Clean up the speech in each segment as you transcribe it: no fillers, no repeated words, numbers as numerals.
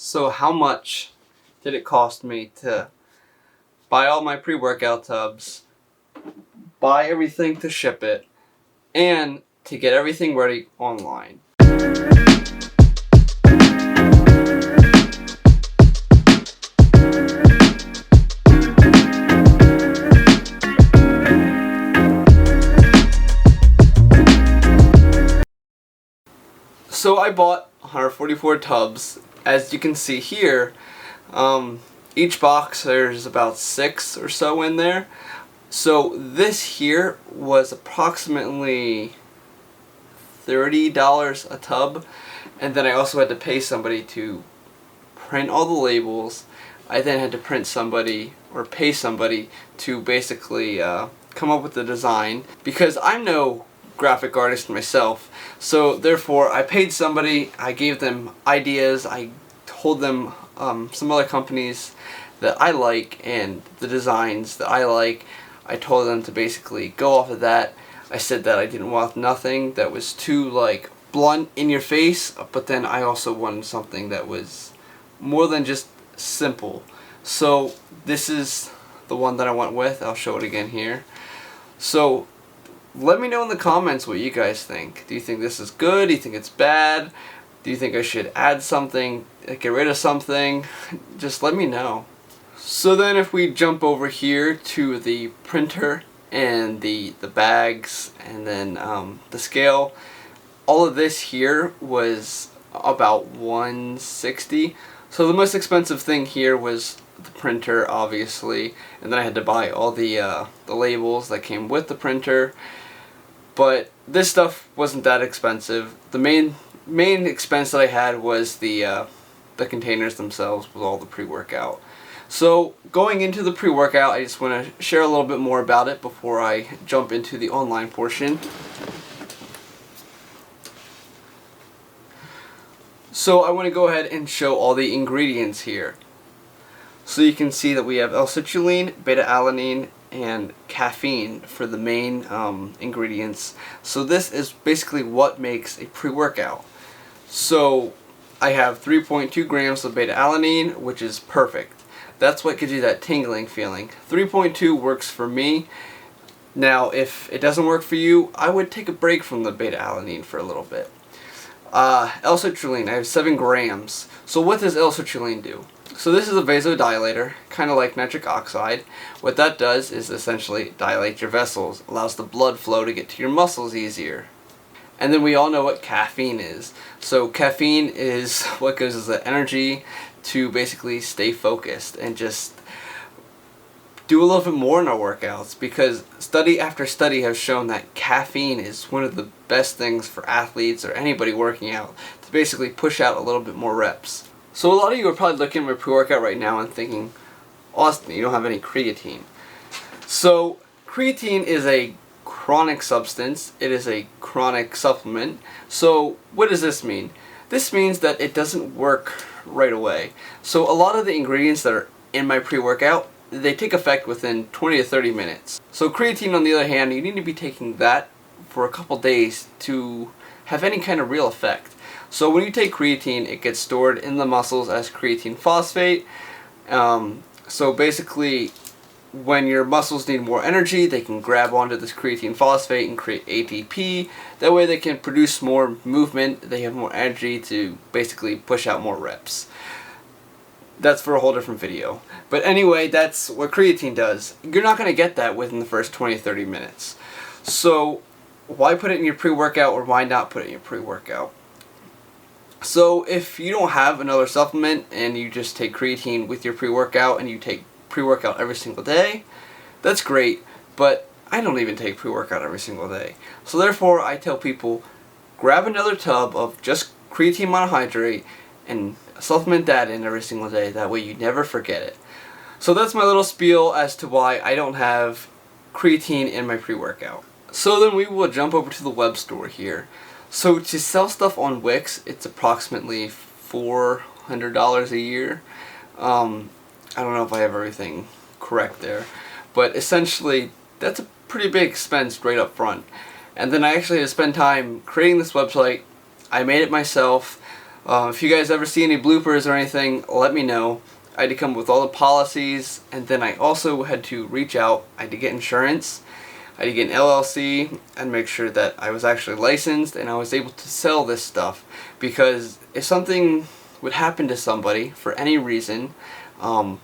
So how much did it cost me to buy all my pre-workout tubs, buy everything to ship it, and to get everything ready online? So I bought 144 tubs. As you can see here, each box there's about 6 or so in there. So this here was approximately $30 a tub, and then I also had to pay somebody to print all the labels. I then had to print somebody or pay somebody to basically come up with the design, because I'm no graphic artist myself, so therefore I paid somebody. I gave them ideas. I told them some other companies that I like and the designs that I like. I told them to basically go off of that. I said that I didn't want nothing that was too like blunt in your face, but then I also wanted something that was more than just simple. So this is the one that I went with. I'll show it again here. So let me know in the comments what you guys think. Do you think this is good? Do you think it's bad? Do you think I should add something, get rid of something? Just let me know. So then if we jump over here to the printer and the bags and then the scale, all of this here was about $160. So the most expensive thing here was the printer, obviously, and then I had to buy all the labels that came with the printer. But this stuff wasn't that expensive. The main expense that I had was the containers themselves with all the pre-workout. So going into the pre-workout, I just want to share a little bit more about it before I jump into the online portion. So I want to go ahead and show all the ingredients here. So you can see that we have L-Citrulline, beta-alanine, and caffeine for the main ingredients. So this is basically what makes a pre-workout. So I have 3.2 grams of beta-alanine, which is perfect. That's what gives you that tingling feeling. 3.2 works for me. Now if it doesn't work for you, I would take a break from the beta-alanine for a little bit. L-Citrulline, I have 7 grams. So what does L-Citrulline do? So this is a vasodilator, kind of like nitric oxide. What that does is essentially dilate your vessels, allows the blood flow to get to your muscles easier. And then we all know what caffeine is. So caffeine is what gives us the energy to basically stay focused and just do a little bit more in our workouts, because study after study has shown that caffeine is one of the best things for athletes or anybody working out to basically push out a little bit more reps. So a lot of you are probably looking at my pre-workout right now and thinking, Austin, you don't have any creatine. So creatine is a chronic substance. It is a chronic supplement. So what does this mean? This means that it doesn't work right away. So a lot of the ingredients that are in my pre-workout, they take effect within 20 to 30 minutes. So creatine, on the other hand, you need to be taking that for a couple days to have any kind of real effect. So when you take creatine, it gets stored in the muscles as creatine phosphate. So basically, when your muscles need more energy, they can grab onto this creatine phosphate and create ATP. That way they can produce more movement. They have more energy to basically push out more reps. That's for a whole different video. But anyway, that's what creatine does. You're not going to get that within the first 20-30 minutes. So why put it in your pre-workout, or why not put it in your pre-workout? So if you don't have another supplement and you just take creatine with your pre-workout and you take pre-workout every single day, that's great, but I don't even take pre-workout every single day. So therefore I tell people, grab another tub of just creatine monohydrate and supplement that in every single day. That way you never forget it. So that's my little spiel as to why I don't have creatine in my pre-workout. So then we will jump over to the web store here. So to sell stuff on Wix, it's approximately $400 a year. I don't know if I have everything correct there, but essentially that's a pretty big expense right up front. And then I actually had to spend time creating this website. I made it myself. If you guys ever see any bloopers or anything, let me know. I had to come up with all the policies, and then I also had to reach out. I had to get insurance. I had to get an LLC and make sure that I was actually licensed and I was able to sell this stuff. Because if something would happen to somebody for any reason, I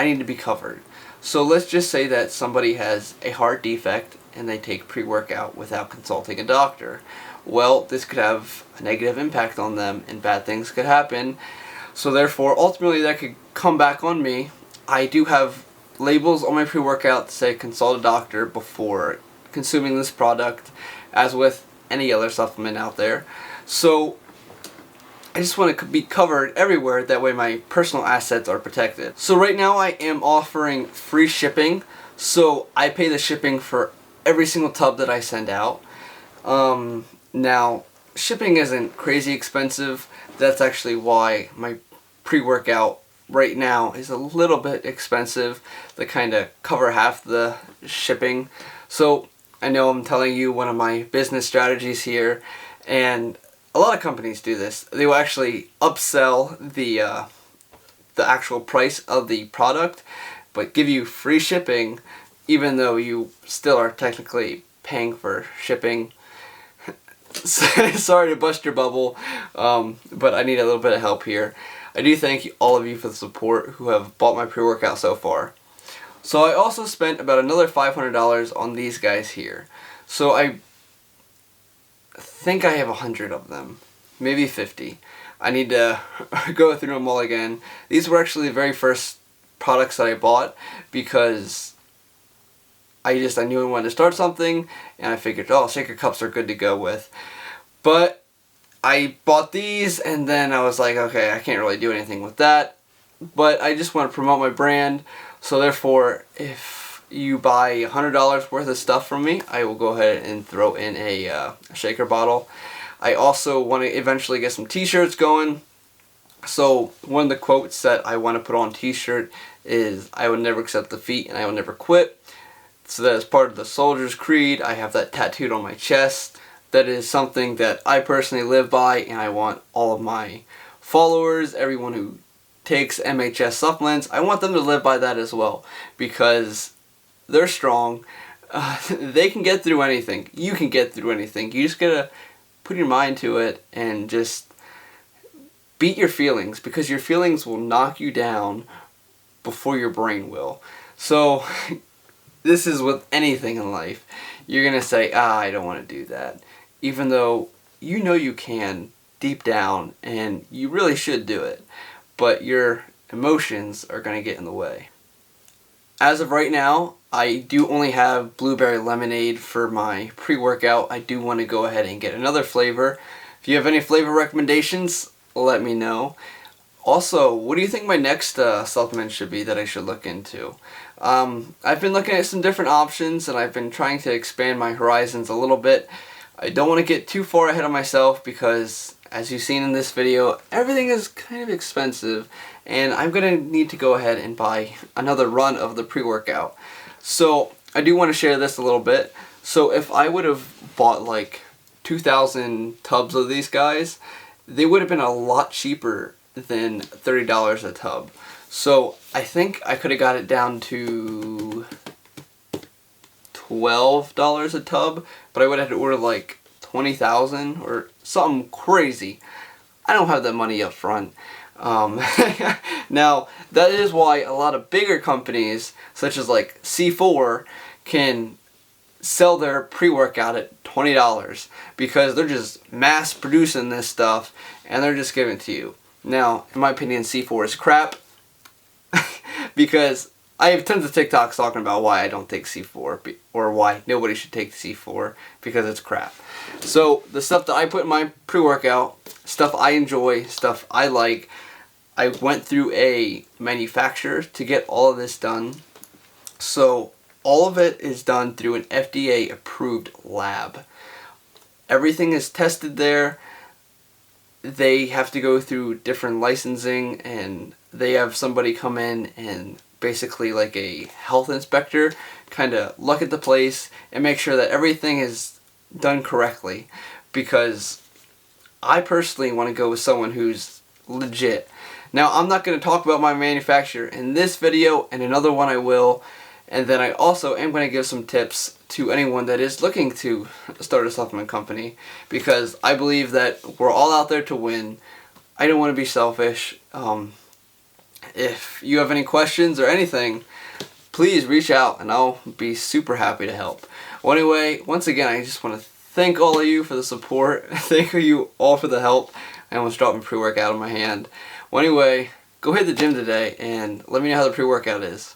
need to be covered. So let's just say that somebody has a heart defect and they take pre-workout without consulting a doctor. Well, this could have a negative impact on them and bad things could happen. So therefore, ultimately that could come back on me. I do have labels on my pre-workout that say consult a doctor before consuming this product, as with any other supplement out there. So I just want to be covered everywhere, that way my personal assets are protected. So right now I am offering free shipping, so I pay the shipping for every single tub that I send out. Now, shipping isn't crazy expensive. That's actually why my pre-workout right now is a little bit expensive, to kind of cover half the shipping. So I know I'm telling you one of my business strategies here, and a lot of companies do this. They will actually upsell the actual price of the product, but give you free shipping, even though you still are technically paying for shipping. Sorry to bust your bubble, but I need a little bit of help here. I do thank all of you for the support who have bought my pre-workout so far. So I also spent about another $500 on these guys here. So I think I have 100 of them, maybe 50. I need to go through them all again. These were actually the very first products that I bought because I knew I wanted to start something, and I figured, oh, shaker cups are good to go with. But I bought these, and then I was like, okay, I can't really do anything with that. But I just want to promote my brand, so therefore, if you buy $100 worth of stuff from me, I will go ahead and throw in a shaker bottle. I also want to eventually get some t-shirts going. So one of the quotes that I want to put on t-shirt is, I will never accept defeat and I will never quit. So that is part of the soldier's creed. I have that tattooed on my chest. That is something that I personally live by, and I want all of my followers, everyone who takes MHS supplements, I want them to live by that as well, because they're strong. They can get through anything. You can get through anything. You just gotta put your mind to it and just beat your feelings, because your feelings will knock you down before your brain will. So this is with anything in life. You're gonna say, I don't want to do that, even though you know you can deep down and you really should do it, but your emotions are gonna get in the way. As of right now, I do only have blueberry lemonade for my pre-workout. I do want to go ahead and get another flavor. If you have any flavor recommendations, let me know. Also, what do you think my next supplement should be that I should look into? I've been looking at some different options, and I've been trying to expand my horizons a little bit. I don't want to get too far ahead of myself because, as you've seen in this video, everything is kind of expensive, and I'm going to need to go ahead and buy another run of the pre-workout. So I do want to share this a little bit. So if I would have bought like 2,000 tubs of these guys, they would have been a lot cheaper than $30 a tub. So I think I could have got it down to $12 a tub, but I would have to order like 20,000 or something crazy. I don't have that money up front. Now, that is why a lot of bigger companies, such as like C4, can sell their pre-workout at $20, because they're just mass producing this stuff and they're just giving it to you. Now, in my opinion, C4 is crap, because I have tons of TikToks talking about why I don't take C4, or why nobody should take C4, because it's crap. So the stuff that I put in my pre-workout, stuff I enjoy, stuff I like, I went through a manufacturer to get all of this done. So all of it is done through an FDA approved lab. Everything is tested there. They have to go through different licensing, and they have somebody come in and basically like a health inspector kind of look at the place and make sure that everything is done correctly, because I personally want to go with someone who's legit. Now, I'm not going to talk about my manufacturer in this video, and another one I will. And then I also am going to give some tips to anyone that is looking to start a supplement company, because I believe that we're all out there to win. I don't want to be selfish. If you have any questions or anything, please reach out and I'll be super happy to help. Well, anyway, once again, I just want to thank all of you for the support. Thank you all for the help. I almost dropped my pre-workout in my hand. Well, anyway, go hit the gym today and let me know how the pre-workout is.